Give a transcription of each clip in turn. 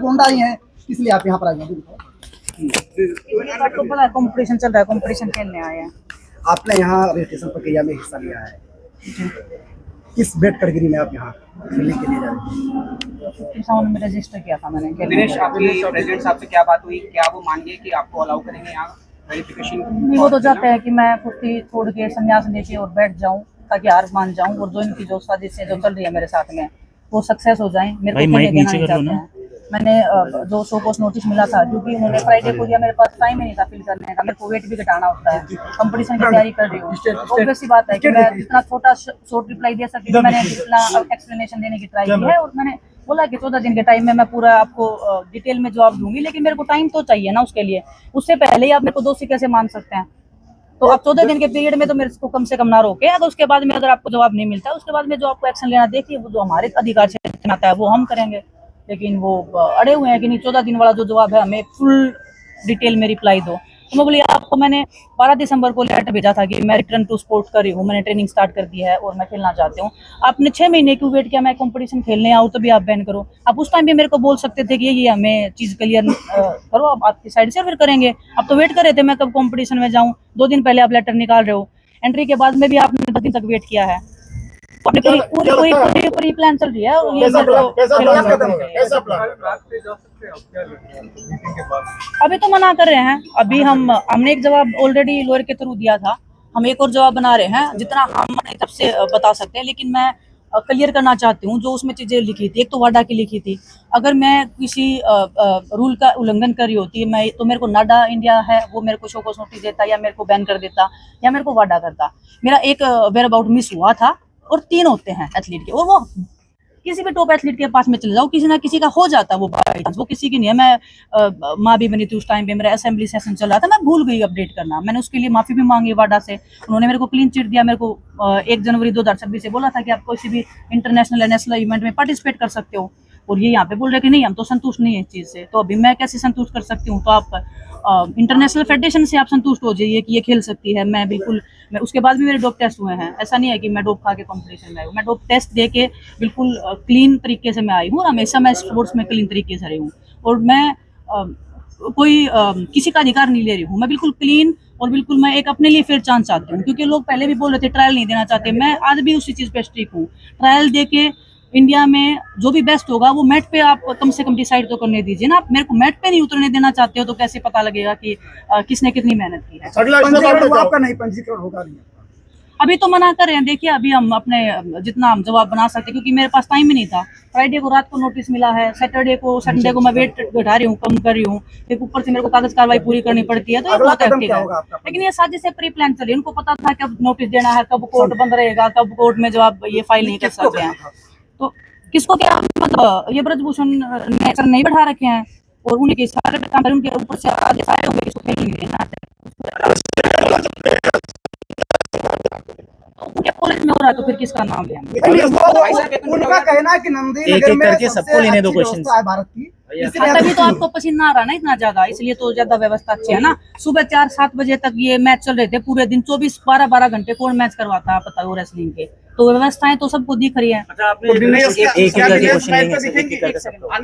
गोंडा ही है, इसलिए आप यहाँ पर आए हैं। आपको पता है कंपटीशन चल रहा है, कंपटीशन खेलने आए हैं। आपने यहाँ रजिस्ट्रेशन प्रक्रिया में हिस्सा लिया है, किस वेट कैटेगरी में आप यहाँ खेलने के लिए जा रहे हैं? में रजिस्टर किया था मैंने। दिनेश, आपकी प्रेसिडेंट साहब से क्या बात हुई, क्या वो मान गए कि आपको अलाउ करेंगे यहाँ वेरिफिकेशन? वो तो चाहते हैं कि मैं कुश्ती छोड़ के संन्यास लेके और बैठ जाऊँ ताकि हार मान जाऊँ, और जो इनकी जो साजिशें जो चल रही है मेरे साथ में वो सक्सेस हो जाएं। मेरे को खेलने देना नहीं चाहते हैं। मैंने जो शो पोस्ट नोटिस मिला था, क्योंकि उन्होंने फ्राइडे को दिया, मेरे पास टाइम ही नहीं था फिल करने का, मेरे को वेट भी घटाना होता है, कंपटीशन की तैयारी कर रही हूँ। ऑब्वियस सी बात है कि मैं जितना छोटा शॉर्ट रिप्लाई दे सकती हूँ, मैंने जितना एक्सप्लेनेशन देने की ट्राई की है, और मैंने बोला कि 14 दिन के टाइम में मैं पूरा आपको डिटेल में जवाब दूंगी, लेकिन मेरे को टाइम तो चाहिए ना उसके लिए। उससे पहले ही आप मेरे को दोषी कैसे मान सकते हैं? तो आप 14 दिन के पीरियड में तो मेरे को कम से कम ना रोके, अगर उसके बाद में अगर आपको जवाब नहीं मिलता, उसके बाद में जो आपको एक्शन लेना देखिए, वो जो हमारे अधिकार से आता है वो हम करेंगे। लेकिन वो अड़े हुए हैं कि नहीं, 14 दिन वाला जो जवाब है हमें फुल डिटेल में रिप्लाई दो। तो मैं बोली आपको मैंने 12 दिसंबर को लेटर भेजा था कि मैं रिटर्न टू स्पोर्ट कर रही हूँ, मैंने ट्रेनिंग स्टार्ट कर दी है और मैं खेलना चाहती हूँ। आपने 6 महीने क्यों वेट किया? मैं कंपटीशन खेलने आऊँ तभी आप बैन करो। आप उस टाइम भी मेरे को बोल सकते थे कि ये हमें चीज़ क्लियर करो, आप आपकी साइड से फिर करेंगे। अब तो वेट कर रहे थे मैं कब कंपटीशन में जाऊँ, 2 दिन पहले आप लेटर निकाल रहे हो। एंट्री के बाद में भी आपने 10 दिन तक वेट किया है। पूरी प्लान चल रही है और ये अभी तो मना कर रहे हैं। अभी हमने एक जवाब ऑलरेडी लॉयर के थ्रू दिया था, हम एक और जवाब बना रहे हैं जितना हम अपनी तरफ से बता सकते हैं। लेकिन मैं क्लियर करना चाहती हूँ, जो उसमें चीजें लिखी थी, एक तो वाडा की लिखी थी, अगर मैं किसी रूल का उल्लंघन कर रही होती मैं तो मेरे को नाडा इंडिया है वो मेरे को शो कॉज नोटिस देता, या मेरे को बैन कर देता, या मेरे को वाडा करता। मेरा एक वेयर अबाउट मिस हुआ था, और 3 होते हैं एथलीट के, और वो किसी भी टॉप एथलीट के पास में चले जाओ, किसी ना किसी का हो जाता है वो बाई चांस, वो किसी की नहीं है। मैं माँ भी बनी थी उस टाइम पे, मेरा असेंबली सेशन चल रहा था, मैं भूल गई अपडेट करना, मैंने उसके लिए माफी भी मांगी वाडा से। उन्होंने मेरे को क्लीन चिट दिया, मेरे को 1 जनवरी 2026 से बोला था कि आप किसी भी इंटरनेशनल या नेशनल इवेंट में पार्टिसिपेट कर सकते हो, और ये यहाँ पे बोल रहे कि नहीं हम तो संतुष्ट नहीं है इस चीज से। तो अभी मैं कैसे संतुष्ट कर सकती हूँ? तो आप इंटरनेशनल फेडरेशन से आप संतुष्ट हो जाइए कि ये खेल सकती है। मैं उसके बाद भी मेरे डोप टेस्ट हुए हैं, ऐसा नहीं है कि मैं डोप खा के कंपटीशन में आई हूँ। मैं डोप टेस्ट दे के बिल्कुल क्लीन तरीके से मैं आई हूँ, और हमेशा मैं स्पोर्ट्स में क्लीन तरीके से रही हूँ, और मैं कोई किसी का अधिकार नहीं ले रही हूँ। मैं बिल्कुल क्लीन और बिल्कुल मैं एक अपने लिए फेयर चांस चाहती हूँ, क्योंकि लोग पहले भी बोल रहे थे ट्रायल नहीं देना चाहते, मैं आज भी उसी चीज़ पे स्ट्रिक हूँ। ट्रायल दे के इंडिया में जो भी बेस्ट होगा वो मैट पे आप कम से कम डिसाइड तो करने दीजिए ना। आप मेरे को मैट पे नहीं उतरने देना चाहते हो, तो कैसे पता लगेगा कि किसने कितनी मेहनत की है? आपका नहीं पंजीकरण होगा नहीं, अभी तो मना कर रहे हैं। देखिए अभी हम अपने जितना हम जवाब बना सकते, क्योंकि मेरे पास टाइम ही नहीं था। फ्राइडे को रात को नोटिस मिला है, सैटरडे को संडे को मैं वेट घटा रही हूँ, कम कर रही हूँ, फिर ऊपर से मेरे को कागज कार्रवाई पूरी करनी पड़ती है, तो ये बहुत एक्टिव है। लेकिन ये साजिश से प्री प्लान चल रही है, उनको पता था कब नोटिस देना है, कब कोर्ट बंद रहेगा, कब कोर्ट में जवाब ये फाइल नहीं कर सकते हैं। तो किसको क्या मतलब, ये ब्रजभूषण ने सर नहीं बैठा रखे हैं, और उनके सारे काम उनके ऊपर से आगे सारे होंगे, किसको खेल नहीं देना उनके कॉलेज में हो रहा है, तो फिर किसका नाम लें? उनका कहना है कि नंदी नगर में सबको लेने दो क्वेश्चन भारत की, तभी तो आपको पसीना आ रहा ना इतना ज्यादा, इसलिए तो ज्यादा व्यवस्था अच्छी है ना। सुबह 4-7 बजे तक ये मैच चल रहे थे पूरे दिन, 24-12 घंटे कौन मैच करवाता है पता है रेसलिंग के? तो व्यवस्थाएं तो सबको दिख रही है। आने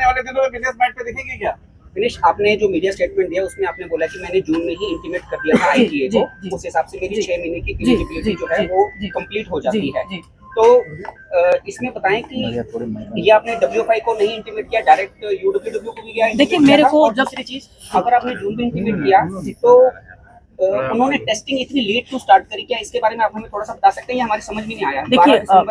वाले दिनों में विनेश मैच पे दिखेगी क्या? फिनिश, आपने जो मीडिया स्टेटमेंट दिया उसमें आपने बोला कि मैंने जून में ही इंटीमेट कर दिया था आईटीए को, उस हिसाब से मेरी 6 महीने की एलिजिबिलिटी जो है वो कंप्लीट हो जाती है। तो इसमें बताएं कि ये आपने डब्ल्यूएफआई को नहीं इंटीमेट किया, डायरेक्ट यूडब्ल्यूडब्ल्यू को भी गया? देखिए मेरे को जब चीज, अगर आपने जून में इंटीमेट किया तो उन्होंने टेस्टिंग इतनी लेट क्यों स्टार्ट करी? क्या इसके बारे में आप हमें थोड़ा सा बता सकते हैं? ये हमारी समझ में नहीं आया।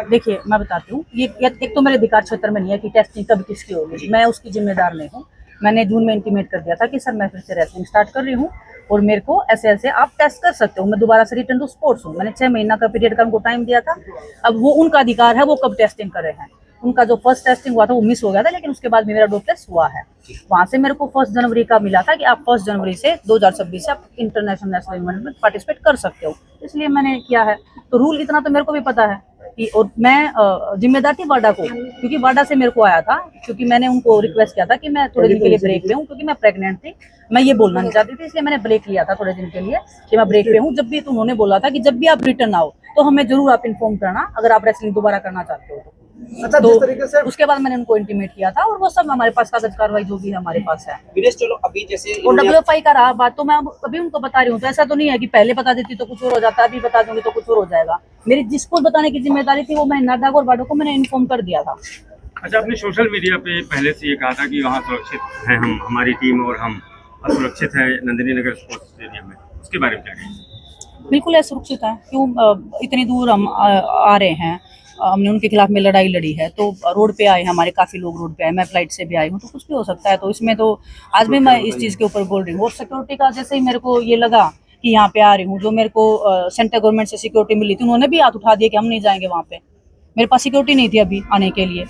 देखिए मैं बताती हूँ, ये एक तो मेरे अधिकार क्षेत्र में नहीं है कि टेस्टिंग कब किसकी होगी, मैं उसकी जिम्मेदार नहीं हूँ। मैंने जून में इंटीमेट कर दिया था कि सर मैं फिर से रेसलिंग स्टार्ट कर रही हूँ, और मेरे को ऐसे आप टेस्ट कर सकते हो, मैं दोबारा से रिटर्न टू स्पोर्ट्स हूँ। मैंने 6 महीना का पीरियड का उनको टाइम दिया था। अब वो उनका अधिकार है, वो कब टेस्टिंग कर रहे हैं। उनका जो फर्स्ट टेस्टिंग हुआ था वो मिस हो गया था, लेकिन उसके बाद मेरा डोप टेस्ट हुआ है। वहां से मेरे को 1 जनवरी का मिला था कि आप 1 जनवरी से 2026 से आप इंटरनेशनल नेशनल इवेंट में पार्टिसिपेट कर सकते हो, इसलिए मैंने किया है। तो रूल इतना तो मेरे को भी पता है कि, और मैं जिम्मेदार थी वाडा को, क्योंकि वाडा से मेरे को आया था, क्योंकि मैंने उनको रिक्वेस्ट किया था कि मैं थोड़े दिन के लिए ब्रेक पे हूँ, क्योंकि मैं प्रेग्नेंट थी, मैं ये बोलना नहीं चाहती थी, इसलिए मैंने ब्रेक लिया था थोड़े दिन के लिए कि मैं ब्रेक पे हूँ। जब भी तो उन्होंने बोला था कि जब भी आप रिटर्न आओ तो हमें जरूर आप इन्फॉर्म करना, अगर आप रेसलिंग दोबारा करना चाहते हो तो। अच्छा, तो जिस तरीके से उसके बाद मैंने उनको इंटीमेट किया था और वो सब हमारे पास कागज कार्रवाई जो भी है हमारे पास है। विनेश चलो अभी जैसे और इन्होंने WFI का रहा बात, तो मैं अभी उनको बता रही हूँ, तो ऐसा तो नहीं है कि पहले बता देती तो कुछ और हो जाता, अभी बता दूंगी तो कुछ और हो जाएगा। मेरी जिसको बताने की जिम्मेदारी थी वो मैं नाडाग और बाडो को मैंने इन्फॉर्म कर दिया था। अच्छा, आपने सोशल मीडिया पे पहले से ये कहा था कि वहाँ सुरक्षित हैं हम, हमारी टीम और हम असुरक्षित है नंदिनी नगर स्पोर्ट्स स्टेडियम में, उसके बारे में क्या कहेंगे? बिल्कुल असुरक्षित है, क्यों इतनी दूर हम आ रहे हैं, हमने उनके खिलाफ में लड़ाई लड़ी है, तो रोड पे आए, हमारे काफ़ी लोग रोड पे आए, मैं फ्लाइट से भी आई हूँ, तो कुछ भी हो सकता है। तो इसमें तो आज भी मैं इस चीज़ के ऊपर बोल रही हूँ। और सिक्योरिटी का जैसे ही मेरे को ये लगा कि यहाँ पे आ रही हूँ, जो मेरे को सेंट्रल गवर्नमेंट से सिक्योरिटी मिली थी, उन्होंने भी हाथ उठा दिया कि हम नहीं जाएंगे वहाँ पे। मेरे पास सिक्योरिटी नहीं थी अभी आने के लिए,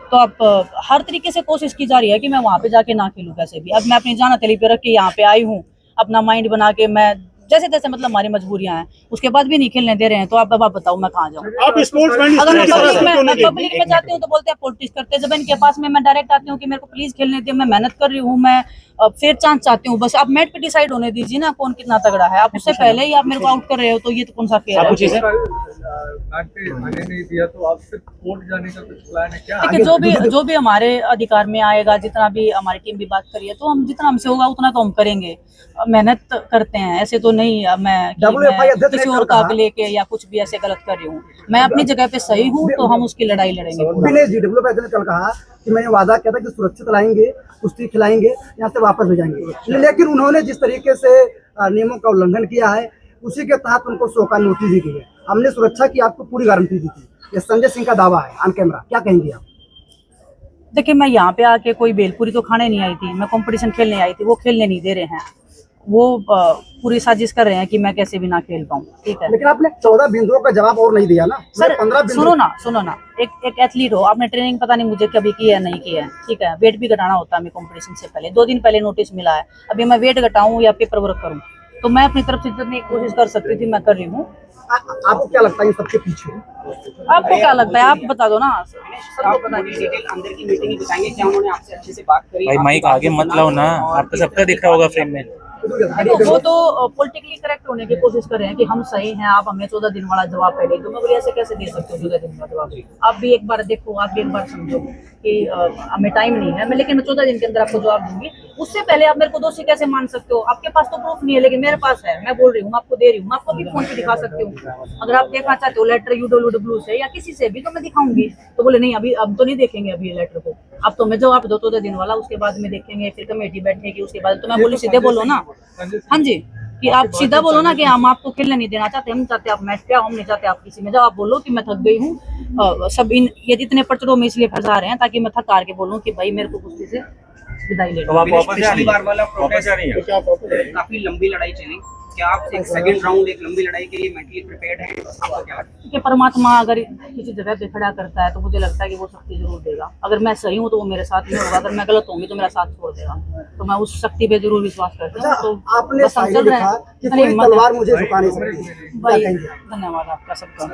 तो अब हर तरीके से कोशिश की जा रही है कि मैं वहाँ पे जाके ना खेलूँ कैसे भी। अब मैं अपनी जान हथेली पे रख के यहाँ पे आई हूँ, अपना माइंड बना के, मैं जैसे तैसे, मतलब हमारी मजबूरियां हैं, उसके बाद भी नहीं खेलने दे रहे हैं, तो अब बताओ मैं कहाँ जाऊँ। आप स्पोर्ट्समैन अगर मैं पब्लिक में जाती हूँ तो बोलते हैं पॉलिटिक्स करते हैं, जब इनके पास में मैं डायरेक्ट आती हूँ कि मेरे को प्लीज खेलने दे, मैं मेहनत कर रही हूँ, मैं फेयर चांस चाहती हूँ, बस आप मैच पे डिसाइड होने दीजिए ना कौन कितना तगड़ा है। आप उससे पहले ही आप मेरे को आउट कर रहे हो, तो ये तो कौन सा फेयर है? आने नहीं दिया तो आप सिर्फ कोर्ट जाने का कुछ प्लान है क्या? देखिए, जो भी हमारे अधिकार में आएगा, जितना भी हमारी टीम भी बात करी है, तो हम जितना हमसे होगा उतना तो हम करेंगे, मेहनत करते हैं, ऐसे तो नहीं मैं किसी और का लेके या कुछ भी ऐसे गलत कर रही हूँ। मैं अपनी जगह पे सही हूँ, तो हम उसकी लड़ाई लड़ेंगे। विनेश जी, WFI ने कल कहा कि मैंने वादा किया था कि सुरक्षित लाएंगे, कुश्ती खिलाएंगे, यहाँ से वापस हो जाएंगे, लेकिन उन्होंने जिस तरीके से नियमों का उल्लंघन किया है, उसी के तहत उनको 100 का नोटिस दी गई है। हमने सुरक्षा की आपको पूरी गारंटी दी थी, ये संजय सिंह का दावा है ऑन कैमरा, क्या कहेंगे आप? देखिए, मैं यहाँ पे आके कोई भेलपुरी तो खाने नहीं आई थी, मैं कंपटीशन खेलने आई थी, वो खेलने नहीं दे रहे हैं, वो पूरी साजिश कर रहे हैं कि मैं कैसे भी ना खेल पाऊँ, ठीक है। लेकिन आपने 14 बिंदुओं का जवाब और नहीं दिया ना सर, 15 बिंदु। सुनो ना, एक एथलीट हो, आपने ट्रेनिंग पता नहीं मुझे कभी की है नहीं की है, ठीक है, वेट भी घटाना होता है हमें कंपटीशन से पहले, 2 दिन पहले नोटिस मिला है, अभी मैं वेट घटाऊं या पेपर वर्क करूं, तो मैं अपनी तरफ से जितनी कोशिश कर सकती थी मैं कर रही हूँ। आपको क्या लगता है इन सबके पीछे? आपको क्या लगता है, आप बता दो ना। आप पूरी डिटेल अंदर की मीटिंग ही बताएंगे, क्या उन्होंने आपसे अच्छे से बात करी? भाई माइक आगे मत लाओ ना, आपको सबका दिख रहा होगा फ्रेम में। देखो, वो तो पॉलिटिकली करेक्ट होने की कोशिश कर रहे हैं कि हम सही हैं, आप हमें 14 दिन वाला जवाब पहले, तो मैं बोली ऐसे कैसे दे सकते हो 14 दिन का जवाब? आप भी एक बार देखो, आप भी एक बार समझो कि हमें टाइम नहीं है, लेकिन मैं 14 दिन के अंदर आपको जवाब दूंगी। उससे पहले आप मेरे को दोषी कैसे मान सकते हो? आपके पास तो प्रूफ नहीं है, लेकिन मेरे पास है, मैं बोल रही हूँ, मैं आपको दे रही हूँ, मैं आपको भी फोन पे दिखा सकती हूँ। अगर आप देखना चाहते हो लेटर UWW से या किसी से भी, तो मैं दिखाऊंगी। तो बोले नहीं, अभी अब तो नहीं देखेंगे अभी लेटर को, अब तो मैं जवाब दो 14 दिन वाला, उसके बाद में देखेंगे, फिर कमेटी बैठेगी, उसके बाद। तो मैं बोली सीधे बोलो ना, हाँ जी, कि आप सीधा बोलो ना कि हम आपको खेलने नहीं देना चाहते, हम चाहते आप मैच पे आओ, हम नहीं चाहते आप किसी में जाओ। आप बोलो कि मैं थक गई हूँ, सब ये इतने पर्चरों में इसलिए फंसा रहे हैं ताकि मैं थक हार के बोलूँ कि भाई मेरे को कुश्ती से विदाई ले लो। पिछली बार वाला प्रोटेस्ट काफी लंबी लड़ाई चली, क्या आप एक सेकंड राउंड, एक लंबी लड़ाई के लिए मेंटली प्रिपेयर्ड हैं? आपको क्या लगता है कि परमात्मा अगर किसी जगह पे खड़ा करता है तो मुझे लगता है कि वो शक्ति जरूर देगा। अगर मैं सही हूँ तो वो मेरे साथ में होगा, अगर मैं गलत होंगी तो मेरा साथ छोड़ देगा। तो मैं उस शक्ति पे जरूर विश्वास करती हूँ। तो आपने बस हम चल रहे लिखा हैं। कि कोई तलवार मुझे झुका नहीं सकती, क्या कहेंगे? धन्यवाद आपका सबका।